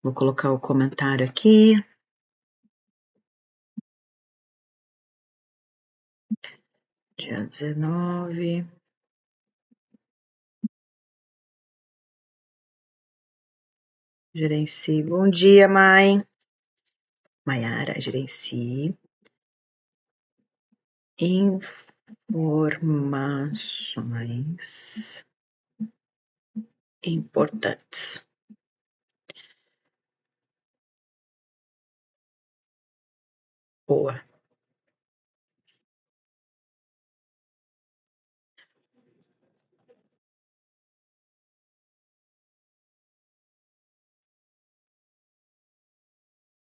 Vou colocar o comentário aqui. Dia 19. Gerencie. Bom dia, mãe. Maiara, gerencie. Informações importantes. Boa.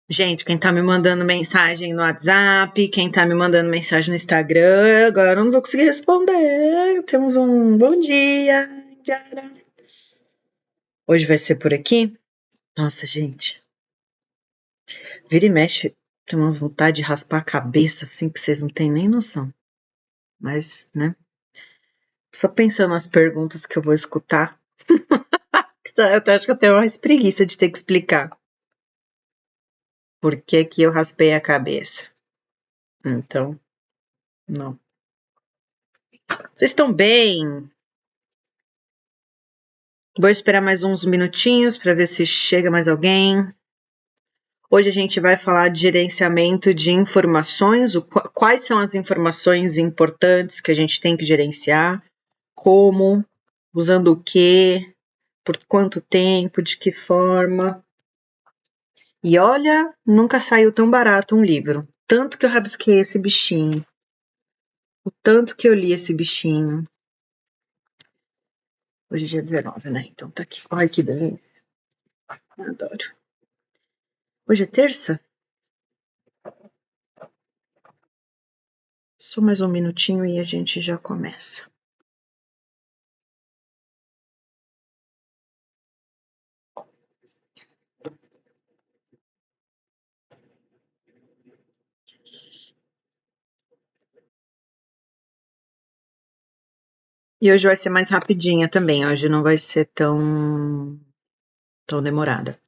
Gente, quem tá me mandando mensagem no WhatsApp, quem tá me mandando mensagem no Instagram, agora eu não vou conseguir responder. Temos um bom dia, Yara. Hoje vai ser por aqui? Nossa, gente. Vira e mexe, tem umas vontade de raspar a cabeça, assim, que vocês não têm nem noção. Mas, né? Só pensando nas perguntas que eu vou escutar. Eu acho que eu tenho mais preguiça de ter que explicar. Por que que eu raspei a cabeça? Então, não. Vocês estão bem? Vou esperar mais uns minutinhos para ver se chega mais alguém. Hoje a gente vai falar de gerenciamento de informações, quais são as informações importantes que a gente tem que gerenciar, como, usando o quê, por quanto tempo, de que forma. E olha, nunca saiu tão barato um livro. Tanto que eu rabisquei esse bichinho. O tanto que eu li esse bichinho. Hoje é dia 19, né? Então tá aqui. Olha que beleza. Adoro. Hoje é terça? Só mais um minutinho e a gente já começa. E hoje vai ser mais rapidinha também. Hoje não vai ser tão demorada.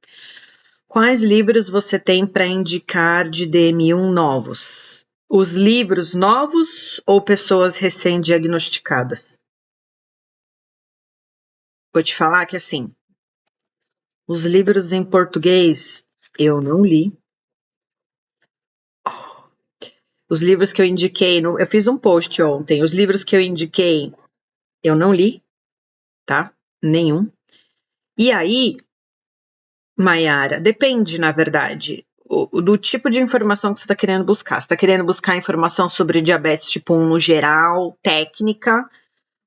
Quais livros você tem para indicar de DM1 novos? Os livros novos ou pessoas recém-diagnosticadas? Vou te falar que assim, os livros em português eu não li. Os livros que eu indiquei, eu fiz um post ontem, os livros que eu indiquei eu não li, tá? Nenhum. E aí, Maiara, depende, na verdade, do tipo de informação que você está querendo buscar. Você está querendo buscar informação sobre diabetes tipo 1 no geral, técnica?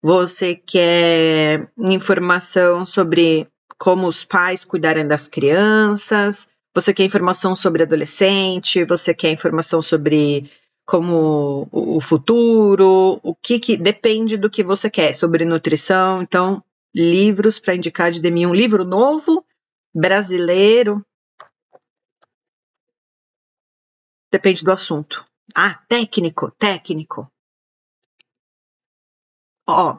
Você quer informação sobre como os pais cuidarem das crianças? Você quer informação sobre adolescente? Você quer informação sobre como o futuro? O que depende do que você quer, sobre nutrição. Então, livros para indicar de DMI. Um livro novo, brasileiro, depende do assunto. Ah, técnico. Ó,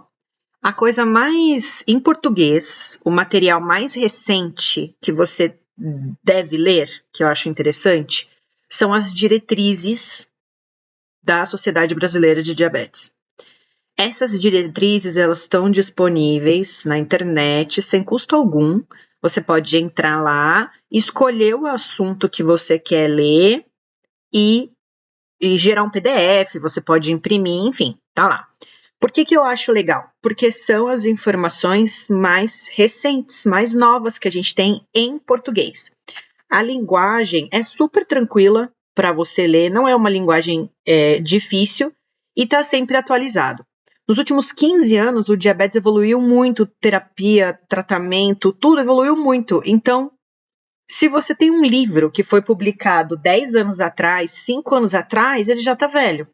a coisa mais, em português, o material mais recente que você deve ler, que eu acho interessante, são as diretrizes da Sociedade Brasileira de Diabetes. Essas diretrizes, elas estão disponíveis na internet, sem custo algum. Você pode entrar lá, escolher o assunto que você quer ler e gerar um PDF, você pode imprimir, enfim, tá lá. Por que eu acho legal? Porque são as informações mais recentes, mais novas que a gente tem em português. A linguagem é super tranquila para você ler, não é uma linguagem difícil e está sempre atualizado. Nos últimos 15 anos, o diabetes evoluiu muito, terapia, tratamento, tudo evoluiu muito. Então, se você tem um livro que foi publicado 10 anos atrás, 5 anos atrás, ele já está velho.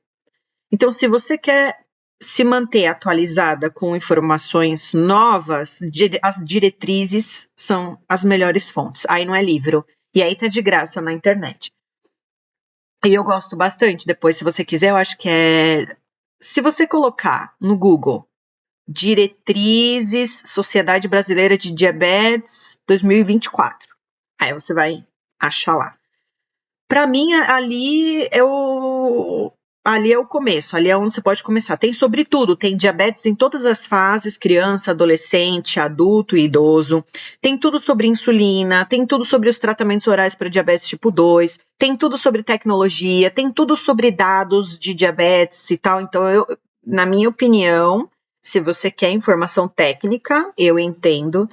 Então, se você quer se manter atualizada com informações novas, as diretrizes são as melhores fontes. Aí não é livro. E aí tá de graça na internet. E eu gosto bastante. Depois, se você quiser, eu acho que é... Se você colocar no Google Diretrizes Sociedade Brasileira de Diabetes 2024, Aí você vai achar lá. Para mim, ali é o começo, ali é onde você pode começar. Tem sobre tudo, tem diabetes em todas as fases, criança, adolescente, adulto e idoso. Tem tudo sobre insulina, tem tudo sobre os tratamentos orais para diabetes tipo 2, tem tudo sobre tecnologia, tem tudo sobre dados de diabetes e tal. Então, na minha opinião, se você quer informação técnica, eu entendo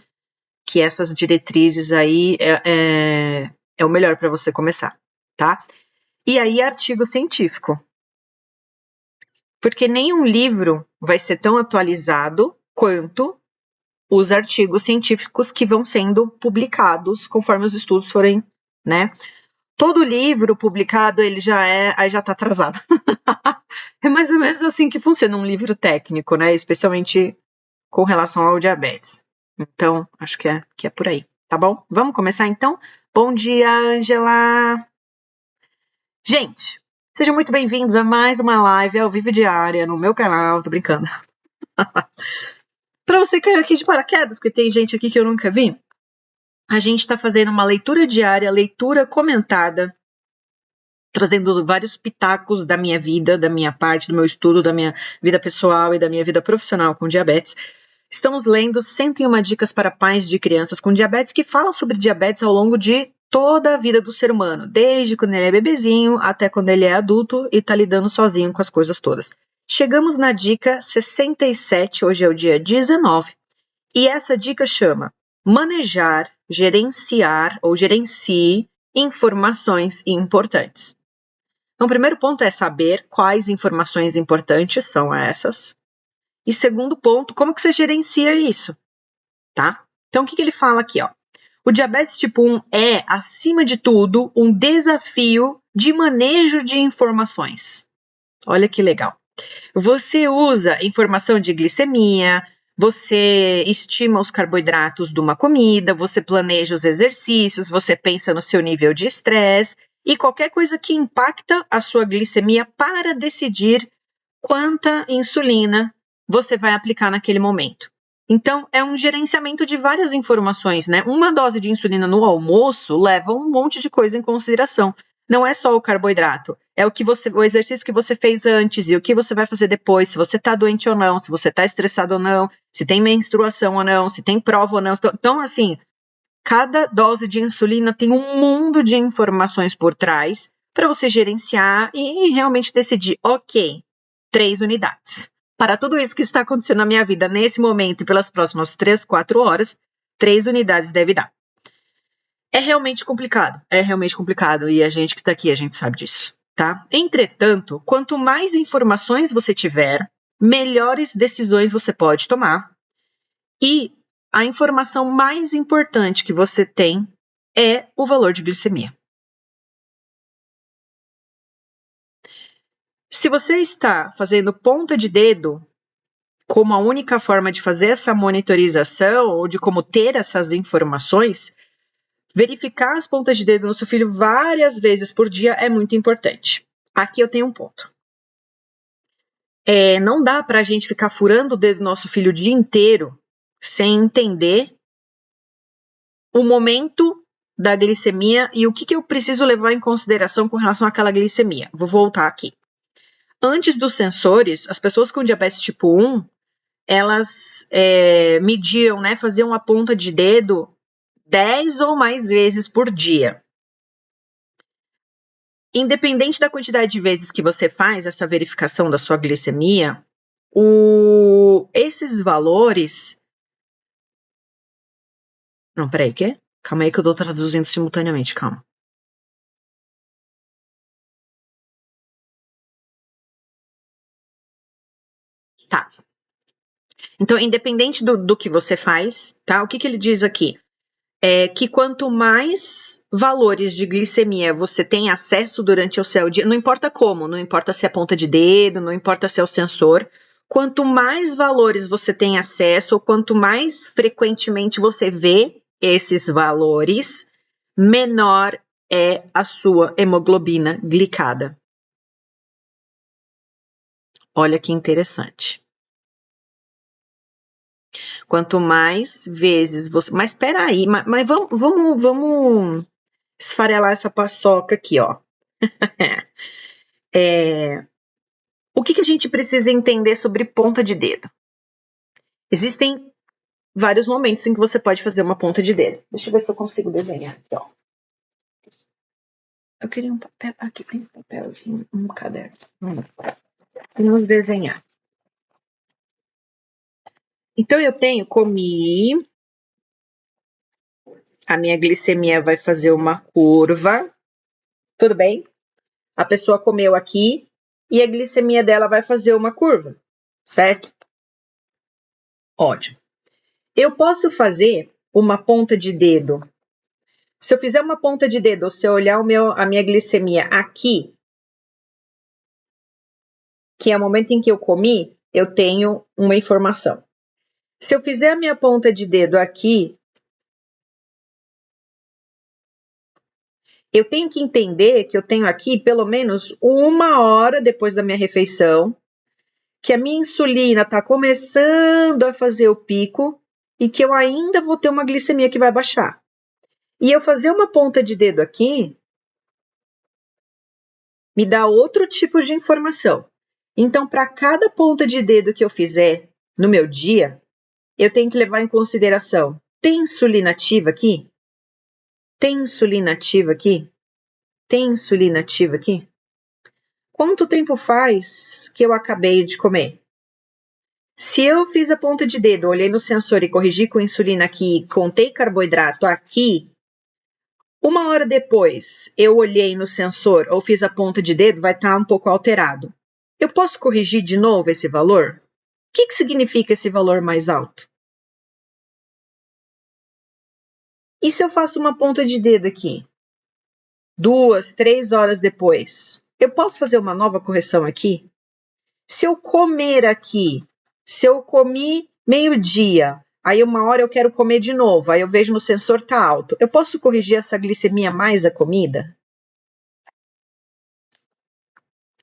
que essas diretrizes aí é o melhor para você começar, tá? E aí, artigo científico. Porque nenhum livro vai ser tão atualizado quanto os artigos científicos que vão sendo publicados conforme os estudos forem, né? Todo livro publicado, ele aí já tá atrasado. É mais ou menos assim que funciona um livro técnico, né? Especialmente com relação ao diabetes. Então, acho que é por aí, tá bom? Vamos começar então? Bom dia, Angela! Gente, sejam muito bem-vindos a mais uma live ao vivo diária no meu canal, tô brincando. Para você cair aqui de paraquedas, porque tem gente aqui que eu nunca vi, a gente está fazendo uma leitura diária, leitura comentada, trazendo vários pitacos da minha vida, da minha parte, do meu estudo, da minha vida pessoal e da minha vida profissional com diabetes. Estamos lendo 101 dicas para pais de crianças com diabetes, que falam sobre diabetes ao longo de toda a vida do ser humano, desde quando ele é bebezinho até quando ele é adulto e está lidando sozinho com as coisas todas. Chegamos na dica 67, hoje é o dia 19, e essa dica chama manejar, gerenciar ou gerencie informações importantes. Então, o primeiro ponto é saber quais informações importantes são essas. E segundo ponto, como que você gerencia isso, tá? Então, o que ele fala aqui, ó? O diabetes tipo 1 é, acima de tudo, um desafio de manejo de informações. Olha que legal. Você usa informação de glicemia, você estima os carboidratos de uma comida, você planeja os exercícios, você pensa no seu nível de estresse e qualquer coisa que impacta a sua glicemia para decidir quanta insulina você vai aplicar naquele momento. Então, é um gerenciamento de várias informações, né? Uma dose de insulina no almoço leva um monte de coisa em consideração. Não é só o carboidrato, é o exercício que você fez antes e o que você vai fazer depois, se você está doente ou não, se você está estressado ou não, se tem menstruação ou não, se tem prova ou não. Então, assim, cada dose de insulina tem um mundo de informações por trás para você gerenciar e realmente decidir, ok, 3 unidades. Para tudo isso que está acontecendo na minha vida nesse momento e pelas próximas 3, 4 horas, 3 unidades deve dar. É realmente complicado e a gente que está aqui, a gente sabe disso, tá? Entretanto, quanto mais informações você tiver, melhores decisões você pode tomar e a informação mais importante que você tem é o valor de glicemia. Se você está fazendo ponta de dedo como a única forma de fazer essa monitorização ou de como ter essas informações, verificar as pontas de dedo no seu filho várias vezes por dia é muito importante. Aqui eu tenho um ponto. Não dá para a gente ficar furando o dedo do nosso filho o dia inteiro sem entender o momento da glicemia e o que eu preciso levar em consideração com relação àquela glicemia. Vou voltar aqui. Antes dos sensores, as pessoas com diabetes tipo 1, elas mediam, né, faziam a ponta de dedo 10 ou mais vezes por dia. Independente da quantidade de vezes que você faz essa verificação da sua glicemia, esses valores... Não, peraí, quê? Calma aí que eu tô traduzindo simultaneamente, calma. Tá. Então, independente do que você faz, tá? O que ele diz aqui? É que quanto mais valores de glicemia você tem acesso durante o seu dia, não importa como, não importa se é ponta de dedo, não importa se é o sensor, quanto mais valores você tem acesso, ou quanto mais frequentemente você vê esses valores, menor é a sua hemoglobina glicada. Olha que interessante. Quanto mais vezes você... Mas espera aí, mas vamos esfarelar essa paçoca aqui, ó. O que a gente precisa entender sobre ponta de dedo? Existem vários momentos em que você pode fazer uma ponta de dedo. Deixa eu ver se eu consigo desenhar aqui, ó. Eu queria um papel. Aqui tem um papelzinho, um caderno. Vamos desenhar. Então, eu comi. A minha glicemia vai fazer uma curva. Tudo bem? A pessoa comeu aqui e a glicemia dela vai fazer uma curva, certo? Ótimo. Eu posso fazer uma ponta de dedo. Se eu fizer uma ponta de dedo, ou se eu olhar a minha glicemia aqui, que é o momento em que eu comi, eu tenho uma informação. Se eu fizer a minha ponta de dedo aqui, eu tenho que entender que eu tenho aqui pelo menos 1 hora depois da minha refeição, que a minha insulina está começando a fazer o pico e que eu ainda vou ter uma glicemia que vai baixar. E eu fazer uma ponta de dedo aqui me dá outro tipo de informação. Então, para cada ponta de dedo que eu fizer no meu dia, eu tenho que levar em consideração: tem insulina ativa aqui? Tem insulina ativa aqui? Tem insulina ativa aqui? Quanto tempo faz que eu acabei de comer? Se eu fiz a ponta de dedo, olhei no sensor e corrigi com insulina aqui, contei carboidrato aqui, 1 hora depois eu olhei no sensor ou fiz a ponta de dedo, vai estar um pouco alterado. Eu posso corrigir de novo esse valor? O que significa esse valor mais alto? E se eu faço uma ponta de dedo aqui? 2, 3 horas depois, eu posso fazer uma nova correção aqui? Se eu comer aqui, se eu comi meio-dia, aí 1 hora eu quero comer de novo, aí eu vejo no sensor tá alto, eu posso corrigir essa glicemia mais a comida?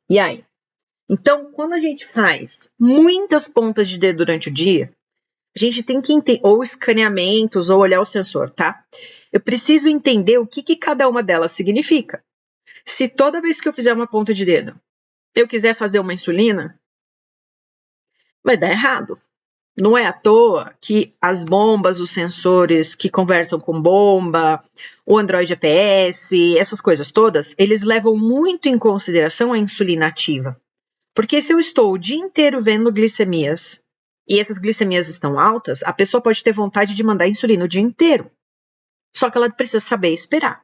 E aí? Então, quando a gente faz muitas pontas de dedo durante o dia, a gente tem que entender, ou escaneamentos, ou olhar o sensor, tá? Eu preciso entender o que cada uma delas significa. Se toda vez que eu fizer uma ponta de dedo, eu quiser fazer uma insulina, vai dar errado. Não é à toa que as bombas, os sensores que conversam com bomba, o Android GPS, essas coisas todas, eles levam muito em consideração a insulina ativa. Porque se eu estou o dia inteiro vendo glicemias e essas glicemias estão altas, a pessoa pode ter vontade de mandar insulina o dia inteiro. Só que ela precisa saber esperar.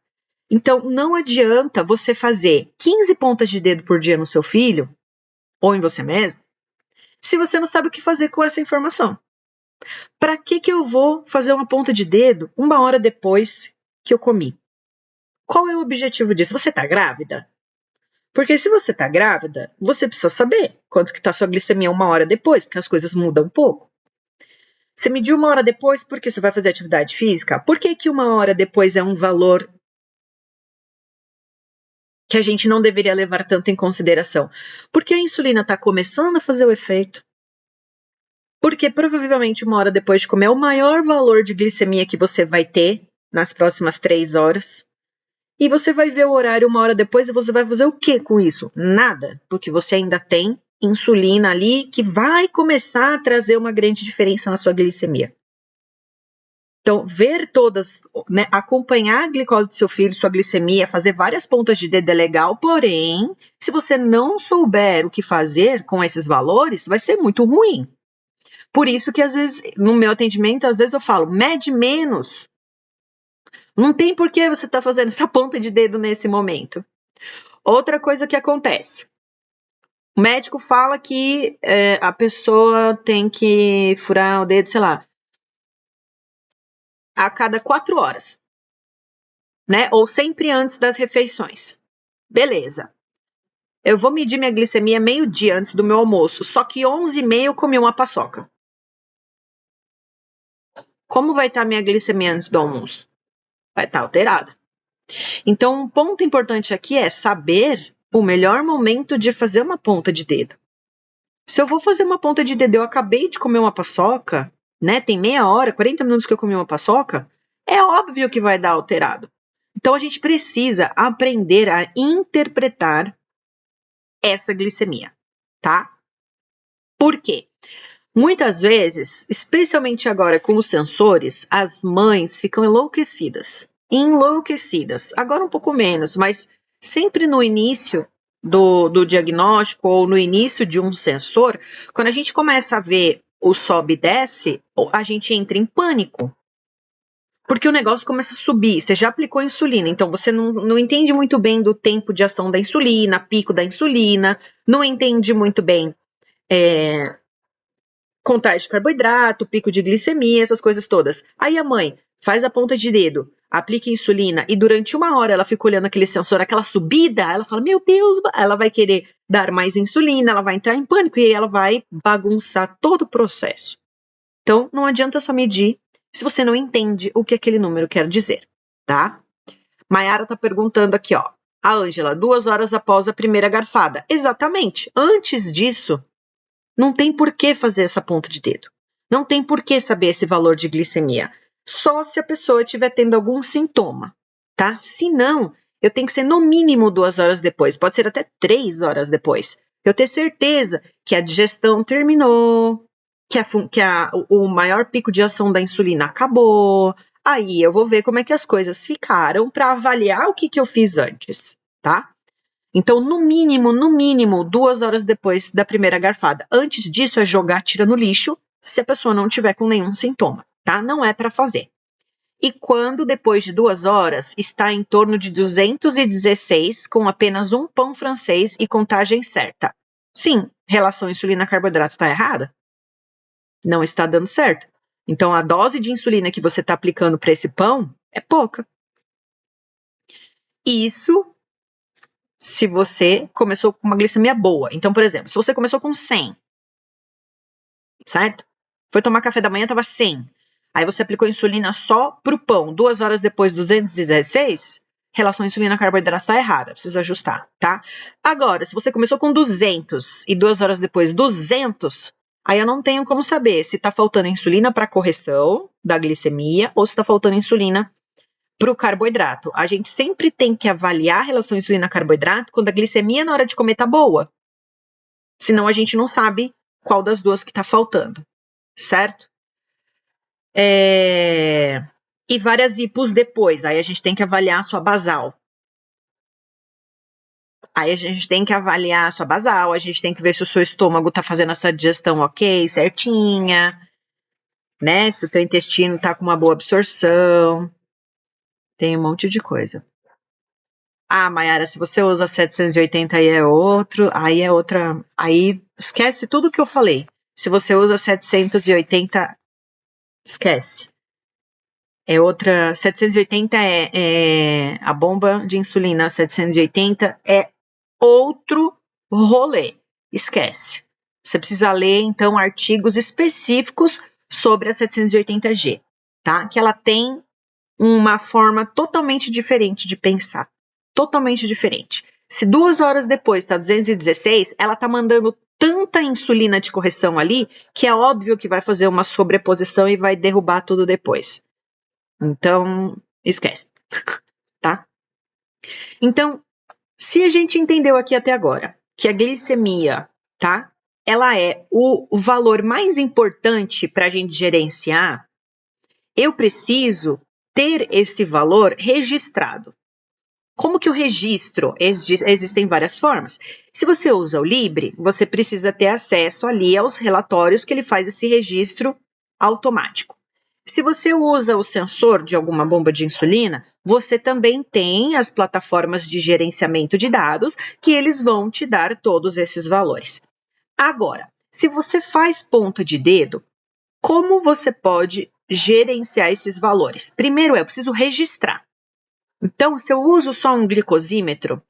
Então, não adianta você fazer 15 pontas de dedo por dia no seu filho ou em você mesmo, se você não sabe o que fazer com essa informação. Para que eu vou fazer uma ponta de dedo 1 hora depois que eu comi? Qual é o objetivo disso? Você está grávida? Porque se você está grávida, você precisa saber quanto que está sua glicemia 1 hora depois, porque as coisas mudam um pouco. Você mediu 1 hora depois porque você vai fazer atividade física? Por que 1 hora depois é um valor que a gente não deveria levar tanto em consideração? Porque a insulina está começando a fazer o efeito. Porque provavelmente 1 hora depois de comer é o maior valor de glicemia que você vai ter nas próximas 3 horas. E você vai ver o horário 1 hora depois e você vai fazer o que com isso? Nada, porque você ainda tem insulina ali que vai começar a trazer uma grande diferença na sua glicemia. Então, ver todas, né, acompanhar a glicose do seu filho, sua glicemia, fazer várias pontas de dedo é legal, porém, se você não souber o que fazer com esses valores, vai ser muito ruim. Por isso que, às vezes, no meu atendimento, às vezes eu falo, mede menos. Não tem por que você estar fazendo essa ponta de dedo nesse momento. Outra coisa que acontece. O médico fala que a pessoa tem que furar o dedo, sei lá, a cada 4 horas, né? Ou sempre antes das refeições. Beleza. Eu vou medir minha glicemia meio-dia antes do meu almoço, só que 11h30 eu comi uma paçoca. Como vai estar minha glicemia antes do almoço? Vai estar alterada. Então, um ponto importante aqui é saber o melhor momento de fazer uma ponta de dedo. Se eu vou fazer uma ponta de dedo, eu acabei de comer uma paçoca, né? Tem meia hora, 40 minutos que eu comi uma paçoca, é óbvio que vai dar alterado. Então, a gente precisa aprender a interpretar essa glicemia, tá? Por quê? Muitas vezes, especialmente agora com os sensores, as mães ficam enlouquecidas. Enlouquecidas. Agora um pouco menos, mas sempre no início do diagnóstico ou no início de um sensor, quando a gente começa a ver o sobe e desce, a gente entra em pânico. Porque o negócio começa a subir, você já aplicou insulina, então você não entende muito bem do tempo de ação da insulina, pico da insulina, não entende muito bem contagem de carboidrato, pico de glicemia, essas coisas todas. Aí a mãe faz a ponta de dedo, aplica insulina e durante 1 hora ela fica olhando aquele sensor, aquela subida, ela fala, meu Deus, ela vai querer dar mais insulina, ela vai entrar em pânico e aí ela vai bagunçar todo o processo. Então, não adianta só medir se você não entende o que aquele número quer dizer, tá? Maiara tá perguntando aqui, ó. A Ângela, 2 horas após a primeira garfada. Exatamente. Antes disso, não tem por que fazer essa ponta de dedo. Não tem por que saber esse valor de glicemia. Só se a pessoa estiver tendo algum sintoma, tá? Se não, eu tenho que ser no mínimo 2 horas depois. Pode ser até 3 horas depois. Eu ter certeza que a digestão terminou, que o maior pico de ação da insulina acabou. Aí eu vou ver como é que as coisas ficaram para avaliar o que eu fiz antes, tá? Então, no mínimo, 2 horas depois da primeira garfada. Antes disso, é jogar, tira no lixo, se a pessoa não tiver com nenhum sintoma, tá? Não é para fazer. E quando, depois de 2 horas, está em torno de 216, com apenas um pão francês e contagem certa. Sim, relação insulina-carboidrato está errada? Não está dando certo. Então, a dose de insulina que você está aplicando para esse pão é pouca. Isso se você começou com uma glicemia boa. Então, por exemplo, se você começou com 100, certo? Foi tomar café da manhã, estava 100. Aí você aplicou insulina só para o pão. 2 horas depois, 216, relação insulina-carboidrato está errada. Precisa ajustar, tá? Agora, se você começou com 200 e 2 horas depois, 200... Aí eu não tenho como saber se está faltando insulina para correção da glicemia ou se está faltando insulina para o carboidrato. A gente sempre tem que avaliar a relação insulina-carboidrato quando a glicemia na hora de comer está boa. Senão a gente não sabe qual das duas que está faltando, certo? E várias hipos depois. Aí a gente tem que avaliar a sua basal. Aí a gente tem que avaliar a sua basal, a gente tem que ver se o seu estômago tá fazendo essa digestão ok, certinha, né? Se o teu intestino tá com uma boa absorção. Tem um monte de coisa. Ah, Maiara, se você usa 780 aí é outro, aí é outra, aí esquece tudo que eu falei. Se você usa 780, esquece. É outra, 780 é a bomba de insulina, 780 é outro rolê, esquece. Você precisa ler, então, artigos específicos sobre a 780G, tá? Que ela tem uma forma totalmente diferente de pensar, totalmente diferente. Se 2 horas depois tá 216, ela tá mandando tanta insulina de correção ali, que é óbvio que vai fazer uma sobreposição e vai derrubar tudo depois. Então, esquece, tá? Então, se a gente entendeu aqui até agora que a glicemia, tá? Ela é o valor mais importante para a gente gerenciar, eu preciso ter esse valor registrado. Como que eu registro? Existem várias formas. Se você usa o Libre, você precisa ter acesso ali aos relatórios que ele faz esse registro automático. Se você usa o sensor de alguma bomba de insulina, você também tem as plataformas de gerenciamento de dados que eles vão te dar todos esses valores. Agora, se você faz ponta de dedo, como você pode gerenciar esses valores? Primeiro, eu preciso registrar. Então, se eu uso só um glicosímetro,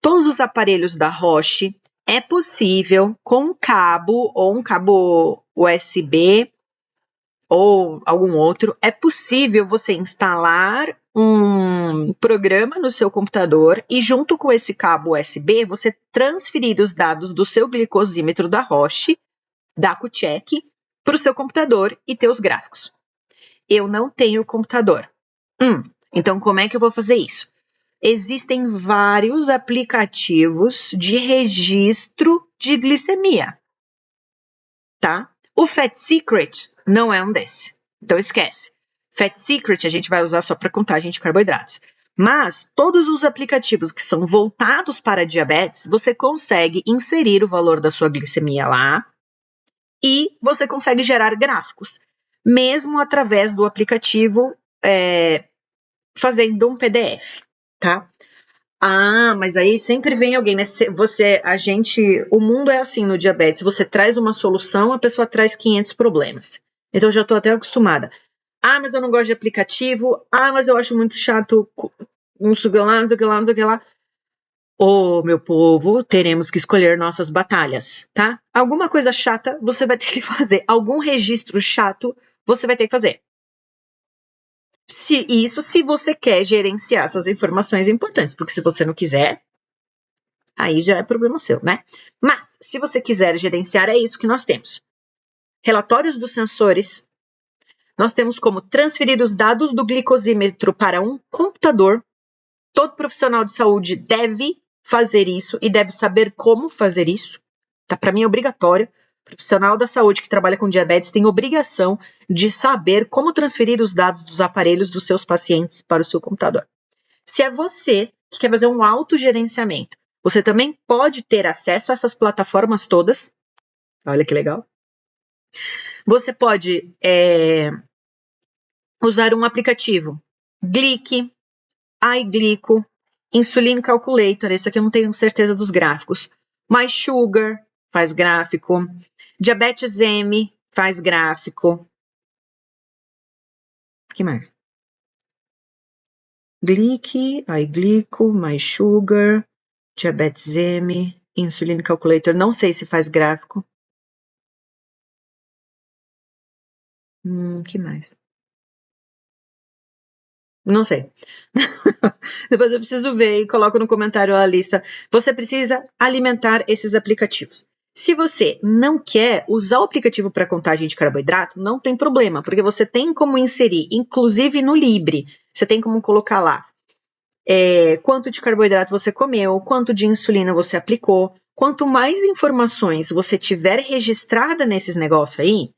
todos os aparelhos da Roche é possível com um cabo ou um cabo USB ou algum outro, é possível você instalar um programa no seu computador e junto com esse cabo USB, você transferir os dados do seu glicosímetro da Roche, da Accu-Chek, para o seu computador e ter os gráficos. Eu não tenho computador. Então, como é que eu vou fazer isso? Existem vários aplicativos de registro de glicemia, tá? O Fat Secret não é um desse. Então, esquece. Fat Secret a gente vai usar só para contagem de carboidratos. Mas todos os aplicativos que são voltados para diabetes, você consegue inserir o valor da sua glicemia lá e você consegue gerar gráficos, mesmo através do aplicativo fazendo um PDF, tá? Ah, mas aí sempre vem alguém, né? O mundo é assim no diabetes, você traz uma solução, a pessoa traz 500 problemas. Então eu já tô até acostumada. Ah, mas eu não gosto de aplicativo. Ah, mas eu acho muito chato. Não sei o que lá, não sei o que lá, não sei o que lá. Ô, meu povo, teremos que escolher nossas batalhas, tá? Alguma coisa chata você vai ter que fazer. Algum registro chato você vai ter que fazer. Se você quer gerenciar essas informações importantes, porque se você não quiser, aí já é problema seu, né? Mas, se você quiser gerenciar, é isso que nós temos. Relatórios dos sensores. Nós temos como transferir os dados do glicosímetro para um computador. Todo profissional de saúde deve fazer isso e deve saber como fazer isso. Tá? Para mim é obrigatório. O profissional da saúde que trabalha com diabetes tem obrigação de saber como transferir os dados dos aparelhos dos seus pacientes para o seu computador. Se é você que quer fazer um autogerenciamento, você também pode ter acesso a essas plataformas todas. Olha que legal. Você pode usar um aplicativo Glic, iGlico, Insulin Calculator, esse aqui eu não tenho certeza dos gráficos, MySugar faz gráfico, Diabetes M faz gráfico. O que mais? Glic, iGlico, MySugar, Diabetes M, Insulin Calculator, não sei se faz gráfico. Que mais? Não sei. Depois eu preciso ver e coloco no comentário a lista. Você precisa alimentar esses aplicativos. Se você não quer usar o aplicativo para contagem de carboidrato, não tem problema, porque você tem como inserir, inclusive no Libre, você tem como colocar lá quanto de carboidrato você comeu, quanto de insulina você aplicou. Quanto mais informações você tiver registrada nesses negócios aí,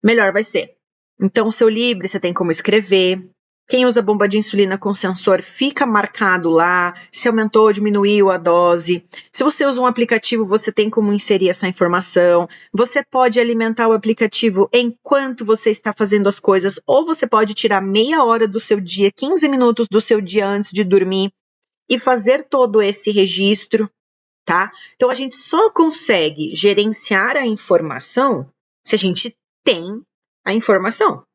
melhor vai ser. Então, o seu Libre você tem como escrever. Quem usa bomba de insulina com sensor fica marcado lá, se aumentou ou diminuiu a dose. Se você usa um aplicativo, você tem como inserir essa informação. Você pode alimentar o aplicativo enquanto você está fazendo as coisas, ou você pode tirar meia hora do seu dia, 15 minutos do seu dia antes de dormir e fazer todo esse registro, tá? Então, a gente só consegue gerenciar a informação se a gente tem a informação,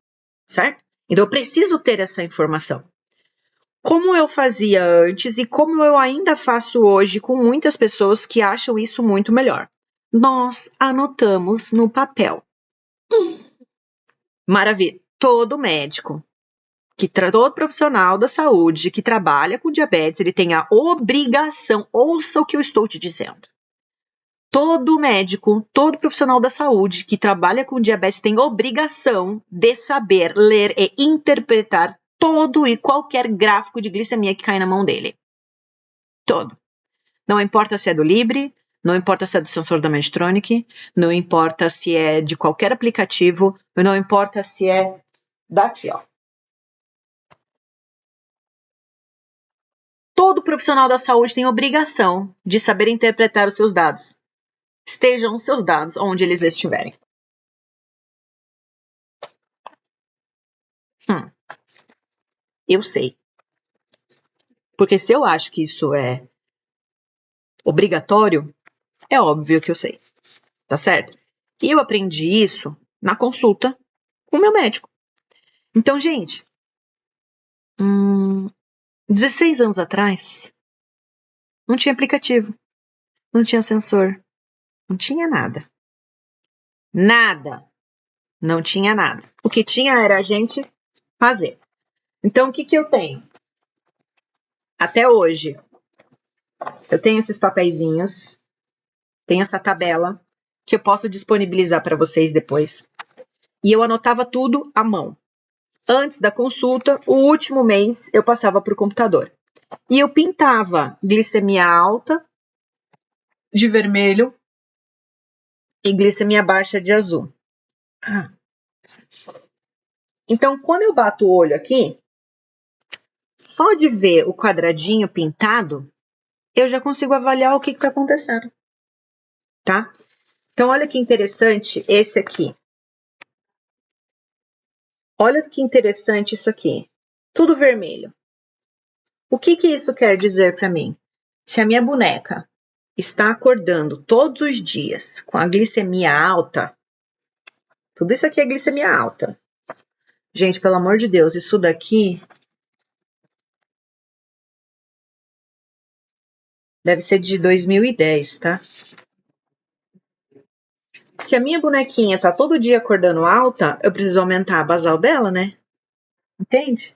certo? Então, eu preciso ter essa informação. Como eu fazia antes e como eu ainda faço hoje com muitas pessoas que acham isso muito melhor. Nós anotamos no papel. Maravilha. Todo médico, todo profissional da saúde que trabalha com diabetes, ele tem a obrigação, ouça o que eu estou te dizendo. Todo médico, todo profissional da saúde que trabalha com diabetes tem obrigação de saber ler e interpretar todo e qualquer gráfico de glicemia que cai na mão dele. Todo. Não importa se é do Libre, não importa se é do sensor da Medtronic, não importa se é de qualquer aplicativo, não importa se é daqui, ó. Todo profissional da saúde tem obrigação de saber interpretar os seus dados. Estejam os seus dados onde eles estiverem. Eu sei. Porque se eu acho que isso é obrigatório, é óbvio que eu sei. Tá certo? E eu aprendi isso na consulta com o meu médico. Então, gente, 16 anos atrás, não tinha aplicativo, não tinha sensor, não tinha nada. Nada. Não tinha nada. O que tinha era a gente fazer. Então, o que eu tenho? Até hoje, eu tenho esses papeizinhos, tenho essa tabela, que eu posso disponibilizar para vocês depois. E eu anotava tudo à mão. Antes da consulta, o último mês, eu passava para o computador. E eu pintava glicemia alta de vermelho e glicemia baixa de azul. Então, quando eu bato o olho aqui, só de ver o quadradinho pintado, eu já consigo avaliar o que está acontecendo, tá? Então, olha que interessante esse aqui. Olha que interessante isso aqui. Tudo vermelho. O que isso quer dizer para mim? Se a minha boneca está acordando todos os dias com a glicemia alta, tudo isso aqui é glicemia alta. Gente, pelo amor de Deus, isso daqui deve ser de 2010, tá? Se a minha bonequinha tá todo dia acordando alta, eu preciso aumentar a basal dela, né? Entende?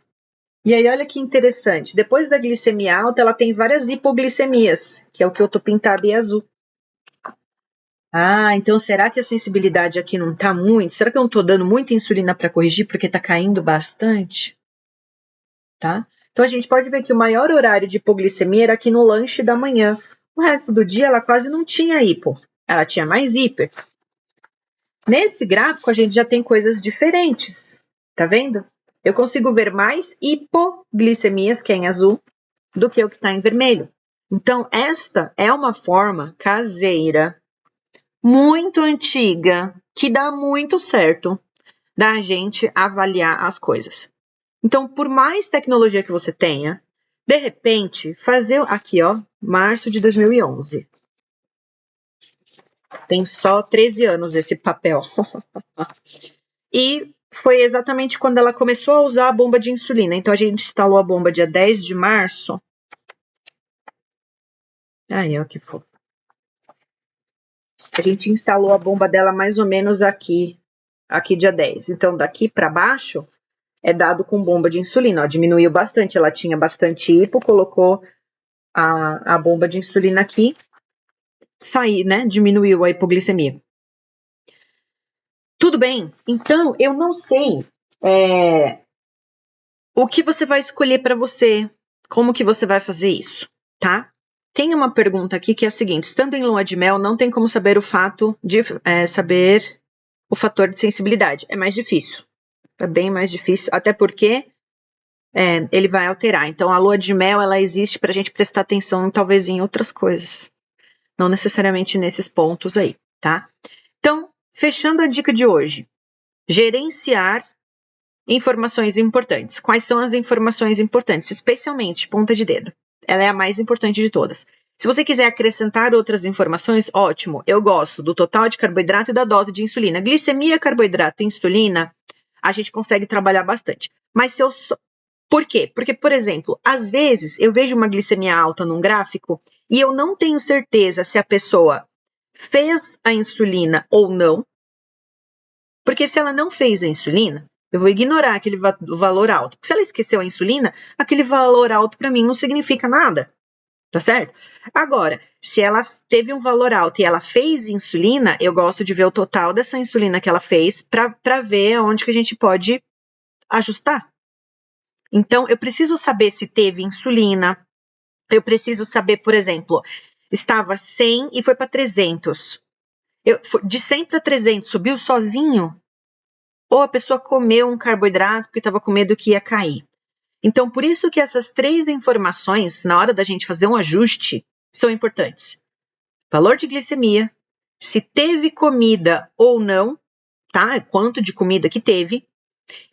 E aí, olha que interessante. Depois da glicemia alta, ela tem várias hipoglicemias, que é o que eu tô pintado em azul. Ah, então será que a sensibilidade aqui não tá muito? Será que eu não tô dando muita insulina para corrigir porque tá caindo bastante? Tá? Então a gente pode ver que o maior horário de hipoglicemia era aqui no lanche da manhã. O resto do dia ela quase não tinha hipo, ela tinha mais hiper. Nesse gráfico a gente já tem coisas diferentes, tá vendo? Eu consigo ver mais hipoglicemias, que é em azul, do que o que está em vermelho. Então esta é uma forma caseira, muito antiga, que dá muito certo da gente avaliar as coisas. Então, por mais tecnologia que você tenha, de repente, fazer aqui, ó, março de 2011. Tem só 13 anos esse papel. E foi exatamente quando ela começou a usar a bomba de insulina. Então, a gente instalou a bomba dia 10 de março. Aí, ó, que fofo. A gente instalou a bomba dela mais ou menos aqui dia 10. Então, daqui para baixo, é dado com bomba de insulina. Ó, diminuiu bastante, ela tinha bastante hipo, colocou a bomba de insulina aqui, sair, né? Diminuiu a hipoglicemia. Tudo bem, então eu não sei o que você vai escolher para você, como que você vai fazer isso, tá? Tem uma pergunta aqui que é a seguinte: estando em lua de mel, não tem como saber o fato de saber o fator de sensibilidade. É mais difícil. É bem mais difícil, até porque ele vai alterar. Então, a lua de mel, ela existe para a gente prestar atenção, talvez, em outras coisas. Não necessariamente nesses pontos aí, tá? Então, fechando a dica de hoje. Gerenciar informações importantes. Quais são as informações importantes? Especialmente ponta de dedo. Ela é a mais importante de todas. Se você quiser acrescentar outras informações, ótimo. Eu gosto do total de carboidrato e da dose de insulina. Glicemia, carboidrato e insulina, a gente consegue trabalhar bastante. Mas se eu Por quê? Porque, por exemplo, às vezes eu vejo uma glicemia alta num gráfico e eu não tenho certeza se a pessoa fez a insulina ou não. Porque se ela não fez a insulina, eu vou ignorar aquele valor alto. Porque se ela esqueceu a insulina, aquele valor alto para mim não significa nada. Tá certo? Agora, se ela teve um valor alto e ela fez insulina, eu gosto de ver o total dessa insulina que ela fez para ver onde que a gente pode ajustar. Então, eu preciso saber se teve insulina. Eu preciso saber, por exemplo, estava 100 e foi para 300. De 100 para 300, subiu sozinho? Ou a pessoa comeu um carboidrato porque estava com medo que ia cair? Então, por isso que essas 3 informações, na hora da gente fazer um ajuste, são importantes. Valor de glicemia, se teve comida ou não, tá? Quanto de comida que teve,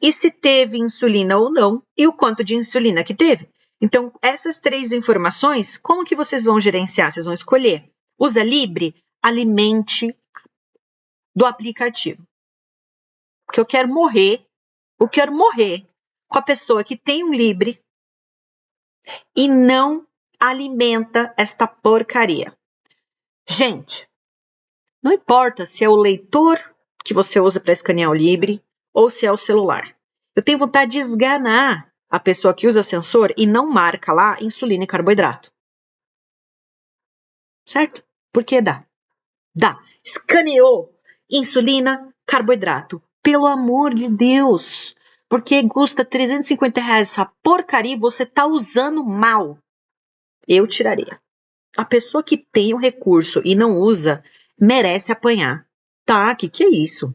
e se teve insulina ou não, e o quanto de insulina que teve. Então, essas 3 informações, como que vocês vão gerenciar? Vocês vão escolher. Usa Libre, alimente do aplicativo. Porque eu quero morrer com a pessoa que tem um Libre e não alimenta esta porcaria. Gente, não importa se é o leitor que você usa para escanear o Libre ou se é o celular. Eu tenho vontade de esganar a pessoa que usa sensor e não marca lá insulina e carboidrato. Certo? Porque dá. Dá. Escaneou. Insulina, carboidrato. Pelo amor de Deus. Porque custa R$350 essa porcaria e você tá usando mal. Eu tiraria. A pessoa que tem o recurso e não usa, merece apanhar. Tá, que é isso?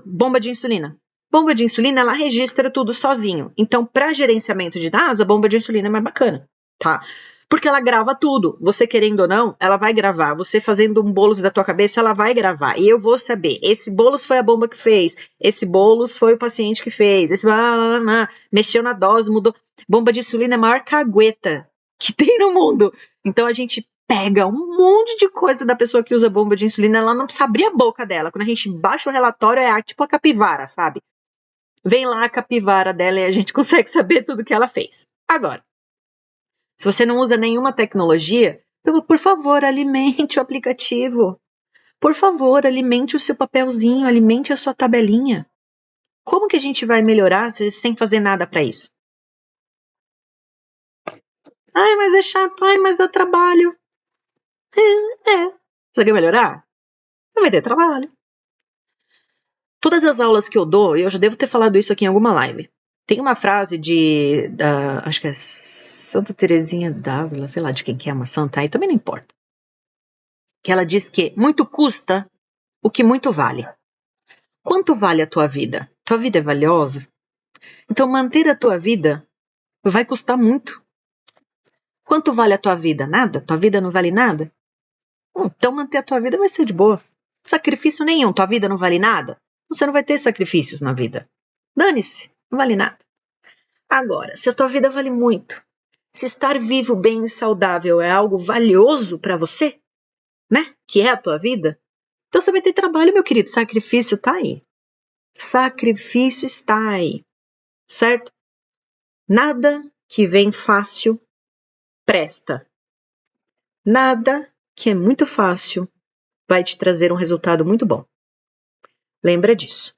Bomba de insulina. Bomba de insulina, ela registra tudo sozinho. Então, para gerenciamento de dados, a bomba de insulina é mais bacana, tá? Porque ela grava tudo. Você querendo ou não, ela vai gravar. Você fazendo um bolos da tua cabeça, ela vai gravar. E eu vou saber, esse bolos foi a bomba que fez. Esse bolos foi o paciente que fez. Esse mexeu na dose, mudou. Bomba de insulina é a maior cagueta que tem no mundo. Então, a gente pega um monte de coisa da pessoa que usa bomba de insulina, ela não precisa abrir a boca dela. Quando a gente baixa o relatório, é tipo a capivara, sabe? Vem lá a capivara dela e a gente consegue saber tudo que ela fez. Agora, se você não usa nenhuma tecnologia, por favor, alimente o aplicativo. Por favor, alimente o seu papelzinho, alimente a sua tabelinha. Como que a gente vai melhorar sem fazer nada para isso? Ai, mas é chato, ai, mas dá trabalho. Você quer melhorar? Você vai ter trabalho. Todas as aulas que eu dou, eu já devo ter falado isso aqui em alguma live. Tem uma frase acho que é Santa Teresinha d'Ávila, sei lá de quem que é uma santa, aí também não importa. Que ela diz que muito custa o que muito vale. Quanto vale a tua vida? Tua vida é valiosa? Então manter a tua vida vai custar muito. Quanto vale a tua vida? Nada? Tua vida não vale nada? Então manter a tua vida vai ser de boa. Sacrifício nenhum. Tua vida não vale nada? Você não vai ter sacrifícios na vida. Dane-se, não vale nada. Agora, se a tua vida vale muito, se estar vivo, bem e saudável é algo valioso para você, né? Que é a tua vida, então você vai ter trabalho, meu querido. Sacrifício tá aí. Sacrifício está aí, certo? Nada que vem fácil presta. Nada que é muito fácil vai te trazer um resultado muito bom. Lembra disso.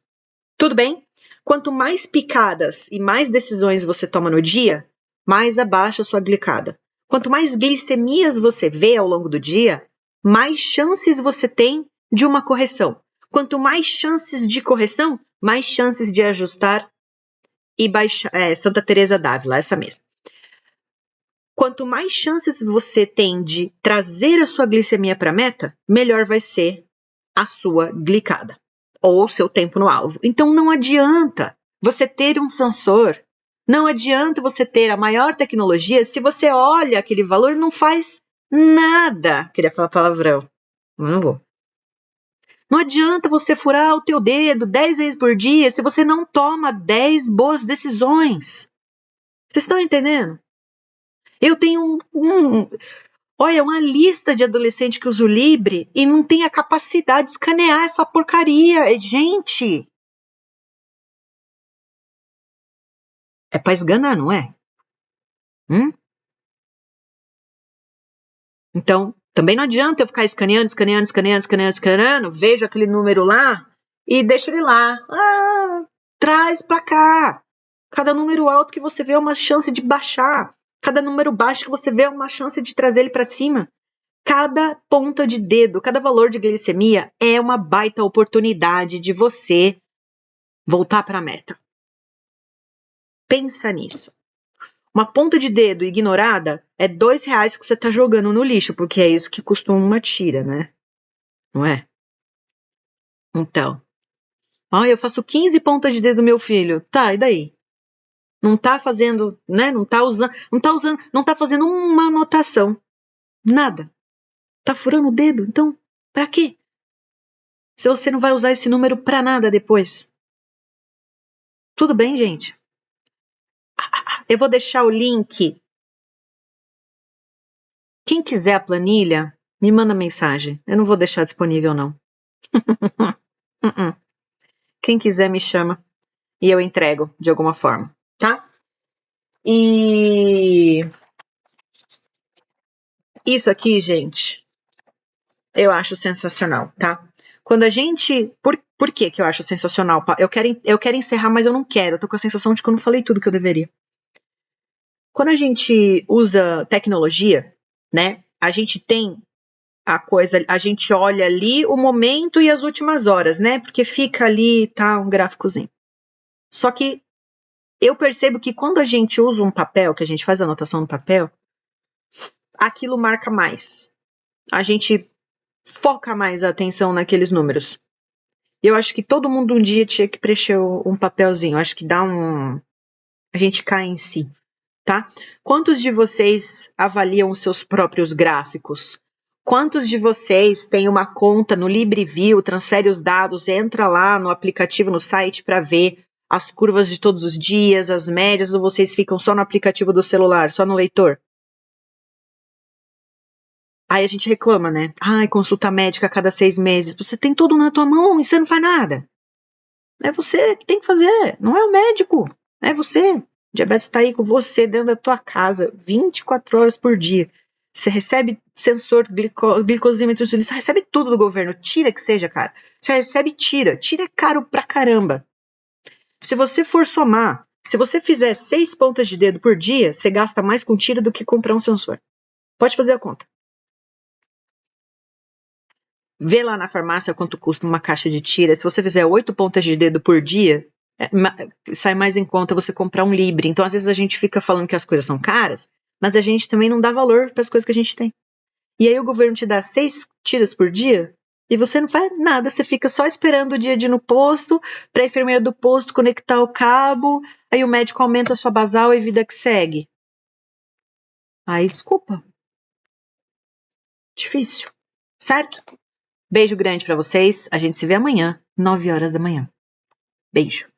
Tudo bem? Quanto mais picadas e mais decisões você toma no dia, mais abaixa a sua glicada. Quanto mais glicemias você vê ao longo do dia, mais chances você tem de uma correção. Quanto mais chances de correção, mais chances de ajustar e baixar. Santa Teresa d'Ávila, essa mesma. Quanto mais chances você tem de trazer a sua glicemia para a meta, melhor vai ser a sua glicada ou o seu tempo no alvo. Então não adianta você ter um sensor, não adianta você ter a maior tecnologia se você olha aquele valor e não faz nada. Queria falar palavrão, mas não vou. Não adianta você furar o teu dedo 10 vezes por dia se você não toma 10 boas decisões. Vocês estão entendendo? Eu tenho uma lista de adolescentes que usa o Libre e não tem a capacidade de escanear essa porcaria. Gente! É pra esganar, não é? Então, também não adianta eu ficar escaneando, vejo aquele número lá e deixo ele lá. Traz pra cá. Cada número alto que você vê é uma chance de baixar. Cada número baixo que você vê é uma chance de trazer ele para cima. Cada ponta de dedo, cada valor de glicemia é uma baita oportunidade de você voltar para a meta. Pensa nisso. Uma ponta de dedo ignorada é R$2 que você está jogando no lixo, porque é isso que custa uma tira, né? Não é? Então. Eu faço 15 pontas de dedo do meu filho. Tá, e daí? Não tá fazendo, né? Não tá fazendo uma anotação. Nada. Tá furando o dedo, então, pra quê? Se você não vai usar esse número pra nada depois. Tudo bem, gente? Eu vou deixar o link. Quem quiser a planilha, me manda mensagem. Eu não vou deixar disponível, não. Quem quiser, me chama. E eu entrego, de alguma forma, tá? E isso aqui, gente, eu acho sensacional, tá? Quando a gente... Por que eu acho sensacional? Eu quero encerrar, mas eu não quero. Eu tô com a sensação de que eu não falei tudo que eu deveria. Quando a gente usa tecnologia, né? A gente tem a coisa, a gente olha ali o momento e as últimas horas, né? Porque fica ali, tá, um gráficozinho. Só que eu percebo que quando a gente usa um papel, que a gente faz a anotação no papel, aquilo marca mais. A gente foca mais a atenção naqueles números. Eu acho que todo mundo um dia tinha que preencher um papelzinho. Eu acho que dá um... A gente cai em si, tá? Quantos de vocês avaliam os seus próprios gráficos? Quantos de vocês têm uma conta no LibreView, transfere os dados, entra lá no aplicativo, no site para ver as curvas de todos os dias, as médias, ou vocês ficam só no aplicativo do celular, só no leitor? Aí a gente reclama, né? Ai, consulta médica a cada 6 meses. Você tem tudo na tua mão e você não faz nada. É você que tem que fazer, não é o médico. É você. O diabetes está aí com você dentro da tua casa 24 horas por dia. Você recebe sensor glicosímetro, você recebe tudo do governo. Tira que seja, cara. Você recebe, tira. Tira é caro pra caramba. Se você for somar, se você fizer 6 pontas de dedo por dia, você gasta mais com tira do que comprar um sensor. Pode fazer a conta. Vê lá na farmácia quanto custa uma caixa de tira. Se você fizer 8 pontas de dedo por dia, sai mais em conta você comprar um Libre. Então, às vezes, a gente fica falando que as coisas são caras, mas a gente também não dá valor para as coisas que a gente tem. E aí o governo te dá 6 tiras por dia e você não faz nada. Você fica só esperando o dia de ir no posto, para a enfermeira do posto conectar o cabo, aí o médico aumenta a sua basal e vida que segue. Aí, desculpa. Difícil. Certo? Beijo grande para vocês. A gente se vê amanhã, 9 horas da manhã. Beijo.